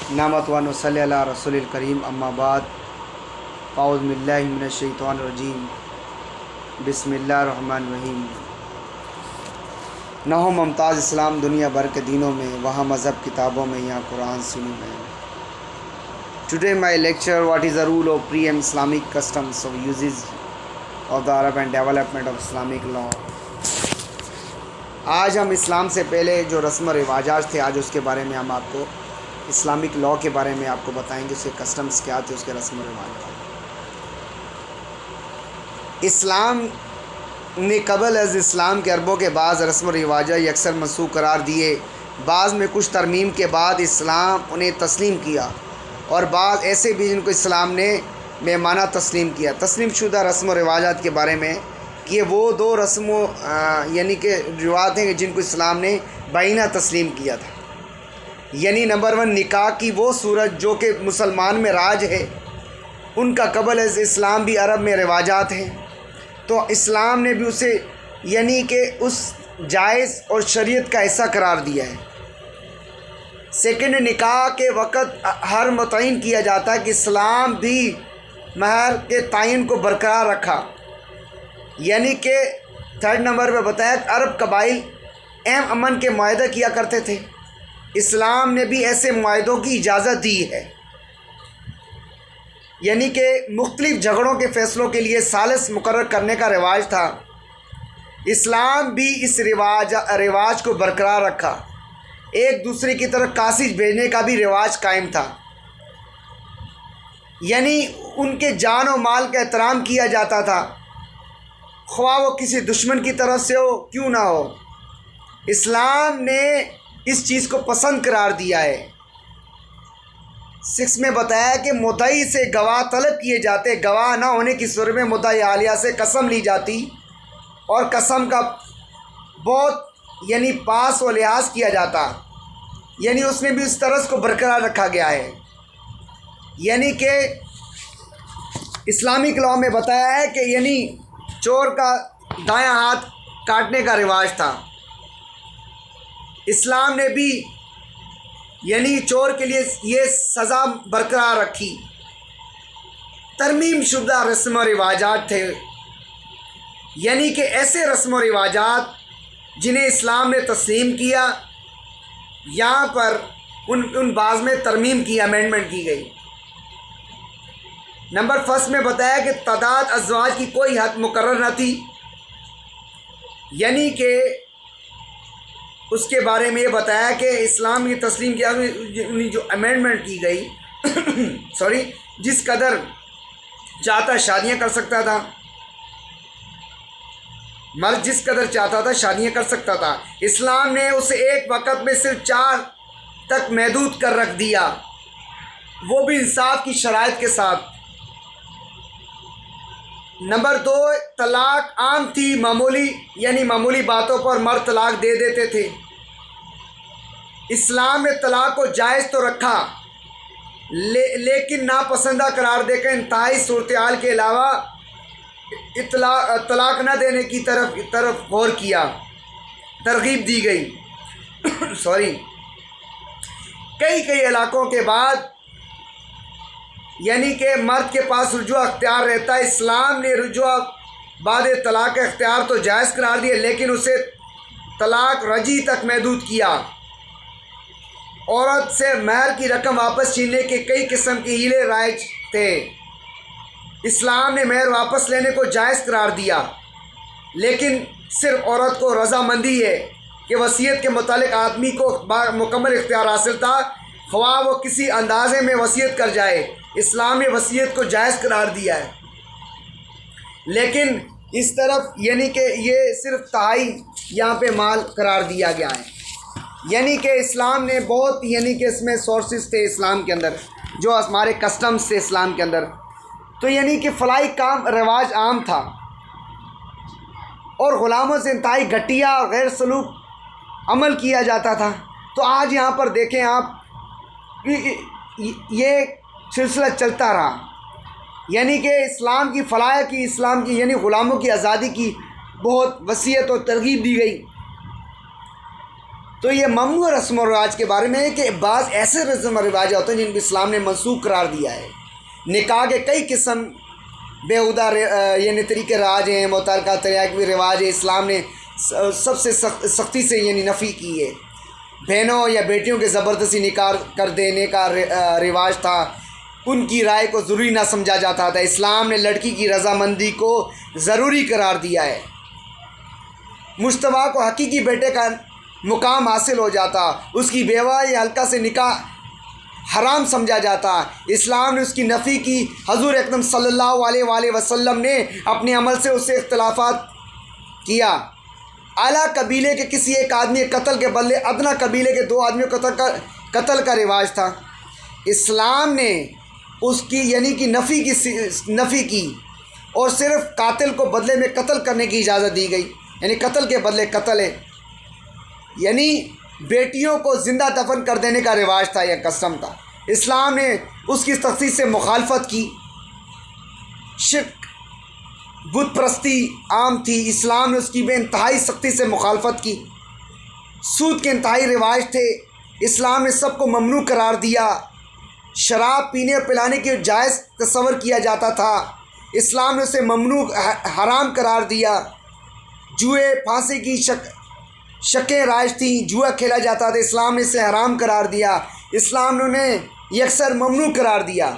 नामत व नसल्ली अला रसूलिल करीम अम्मा बाद अऊज़ु बिल्लाहि मिनश शैतानिर रजीम बिस्मिल्लाहिर रहमानिर रहीम। न हो मुमताज़ इस्लाम दुनिया भर के दीनों में, वहाँ मज़हब किताबों में, यहाँ कुरान सीनों में। Today my lecture, what is the rule of pre-and Islamic customs of uses of the Arab and development of Islamic law। आज हम इस्लाम से पहले जो रस्म और रिवाजात थे, आज उसके बारे में हम आपको इस्लामिक लॉ के बारे में आपको बताएंगे, उसके कस्टम्स क्या थे, उसके रस्म और रिवाज। इस्लाम ने कबल अज़ इस्लाम के अरबों के बाज़ रस्म और रिवाजा अक्सर मनसूख करार दिए। बाज़ में कुछ तरमीम के बाद इस्लाम उन्हें तस्लीम किया और बाज़ ऐसे भी जिनको इस्लाम ने मेहमाना तस्लीम किया। तस्लीम शुदा रस्म और रिवाजात के बारे में कि वो दो रस्मों यानी कि रिवाज हैं जिनको इस्लाम ने बाइना तस्लीम किया था। यानी नंबर 1 निकाह की वो सूरत जो कि मुसलमान में राज है, उनका कबल अज़ इस्लाम भी अरब में रिवाजात हैं, तो इस्लाम ने भी उसे यानी कि उस जायज़ और शरीयत का हिस्सा करार दिया है। सेकंड, निकाह के वक़्त हर मुतय्यन किया जाता है कि इस्लाम भी महर के तयन को बरकरार रखा। यानी कि थर्ड नंबर पर बताया कि अरब कबाइल अहम अमन के मुआहदा किया करते थे, इस्लाम ने भी ऐसे मुआहदों की इजाज़त दी है। यानी कि मुख्तलिफ़ झगड़ों के फ़ैसलों के लिए सालिस मुकर्रर करने का रिवाज था, इस्लाम भी इस रिवाज को बरकरार रखा। एक दूसरे की तरफ कासिज भेजने का भी रिवाज कायम था, यानी उनके जान और माल का एहतराम किया जाता था, ख्वाह वो किसी दुश्मन की तरफ से हो क्यों ना हो। इस्लाम ने इस चीज़ को पसंद करार दिया है। 6 में बताया कि मुद्दई से गवाह तलब किए जाते, गवाह ना होने की सूरत में मुद्दई आलिया से कसम ली जाती और कसम का बहुत यानी पास व लिहाज किया जाता, यानी उसमें भी उस तरस को बरकरार रखा गया है। यानी कि इस्लामिक लॉ में बताया है कि यानी चोर का दायां हाथ काटने का रिवाज था, इस्लाम ने भी यानी चोर के लिए ये सज़ा बरकरार रखी। तरमीम शुदा रस्म और रिवाजात थे, यानी कि ऐसे रस्म और रिवाजात जिन्हें इस्लाम ने तस्लीम किया, यहाँ पर उन बाज़ में तरमीम की, अमेंडमेंट की गई। नंबर 1 में बताया कि तादाद अज़वाज की कोई हद मुकर्रर न थी, यानी कि उसके बारे में ये बताया कि इस्लाम की तस्लीम किया जो अमेंडमेंट की गई सॉरी, जिस कदर चाहता शादियाँ कर सकता था, मर्द जिस कदर चाहता था शादियाँ कर सकता था। इस्लाम ने उसे एक वक़्त में सिर्फ 4 तक महदूद कर रख दिया, वो भी इंसाफ की शराइत के साथ। नंबर 2, तलाक आम थी, मामूली यानी मामूली बातों पर मर्द तलाक दे देते थे। इस्लाम ने तलाक को जायज़ तो रखा, लेकिन नापसंदा करार देकर इंतहाई सूरत-ए-हाल के अलावा तलाक न देने की तरफ गौर किया, तरगीब दी गई सॉरी। कई इलाकों के बाद यानी कि मर्द के पास रुजू अख्तियार रहता है। इस्लाम ने रुजू बाद तलाक का अख्तियार तो जायज़ करार दिया, लेकिन उसे तलाक रजी तक महदूद किया। औरत से महर की रकम वापस छीनने के कई किस्म के हीले राइज थे। इस्लाम ने महर वापस लेने को जायज़ करार दिया, लेकिन सिर्फ औरत को रज़ामंदी है कि वसीयत के मुतालिक आदमी को मुकम्मल इख्तियार हासिल था, ख्वाह वो किसी अंदाजे में वसीयत कर जाए। इस्लाम ने वसीयत को जायज़ करार दिया है, लेकिन इस तरफ यानी कि ये सिर्फ तहाई यहाँ पे माल करार दिया गया है। यानी कि इस्लाम ने बहुत यानी कि इसमें सोर्सेस थे इस्लाम के अंदर, जो हमारे कस्टम्स थे इस्लाम के अंदर, तो यानी कि फलाई काम रिवाज आम था और ग़ुलामों से इंतहाई घटिया और गैर सलूक अमल किया जाता था। तो आज यहाँ पर देखें आप, ये सिलसिला चलता रहा, यानी कि इस्लाम की फलाह की, इस्लाम की यानी ग़ुलामों की आज़ादी की बहुत वसीयत और तरगीब दी गई। تو یہ ممنوع رسم و رواج کے بارے میں ہے کہ بعض ایسے رسم و رواج ہوتے ہیں جن کو اسلام نے منسوخ قرار دیا ہے۔ نکاح کے کئی قسم بیہودہ یعنی طریقے رواج ہیں، متعلقہ طریقے رواج ہے، اسلام نے سب سے سختی سے یعنی نفی کی ہے۔ بہنوں یا بیٹیوں کے زبردستی نکاح کر دینے کا رواج تھا، ان کی رائے کو ضروری نہ سمجھا جاتا تھا۔ اسلام نے لڑکی کی رضامندی کو ضروری قرار دیا ہے۔ مشتبہ کو حقیقی بیٹے کا مقام حاصل ہو جاتا، اس کی بیوہ یا حلقہ سے نکاح حرام سمجھا جاتا۔ اسلام نے اس کی نفی کی۔ حضور اکرم صلی اللہ علیہ وآلہ وسلم نے اپنے عمل سے اس سے اختلافات کیا۔ اعلیٰ قبیلے کے کسی ایک آدمی کے قتل کے بدلے ادنیٰ قبیلے کے 2 آدمیوں کو قتل کا رواج تھا۔ اسلام نے اس کی یعنی کہ نفی کی اور صرف قاتل کو بدلے میں قتل کرنے کی اجازت دی گئی، یعنی قتل کے بدلے قتل ہے، یعنی بیٹیوں کو زندہ دفن کر دینے کا رواج تھا یا کسٹم تھا۔ اسلام نے اس کی سختی سے مخالفت کی۔ شرک بت پرستی عام تھی، اسلام نے اس کی بے انتہائی سختی سے مخالفت کی۔ سود کے انتہائی رواج تھے، اسلام نے سب کو ممنوع قرار دیا۔ شراب پینے اور پلانے کی جائز تصور کیا جاتا تھا، اسلام نے اسے ممنوع حرام قرار دیا۔ جوئے پھانسی کی شکیں رائج تھیں، جوا کھیلا جاتا تھا، اسلام نے اسے حرام قرار دیا۔ اسلام نے انہیں یکسر ممنوع قرار دیا۔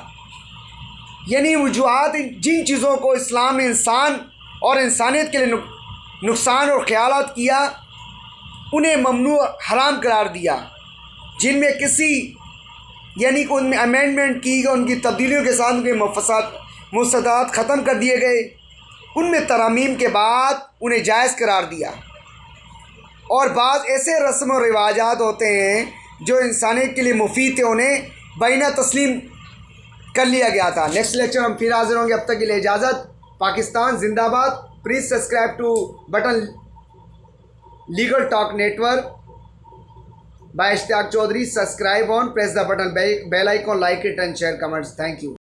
یعنی وجوہات جن چیزوں کو اسلام نے انسان اور انسانیت کے لیے نقصان اور خیالات کیا انہیں ممنوع حرام قرار دیا۔ جن میں کسی یعنی کہ ان میں امینڈمنٹ کی گئی، ان کی تبدیلیوں کے ساتھ ان کے مفسدات ختم کر دیے گئے، ان میں ترامیم کے بعد انہیں جائز قرار دیا۔ اور بعض ایسے رسم و رواجات ہوتے ہیں جو انسانیت کے لیے مفید تھے، انہیں بینہ تسلیم کر لیا گیا تھا۔ نیکسٹ لیکچر ہم پھر حاضر ہوں گے، اب تک کے لیے اجازت۔ پاکستان زندہ باد۔ Please subscribe to button legal talk network by Ishtiaq Chaudhary. Subscribe on, press the button bell icon, like it and share comments. Thank you.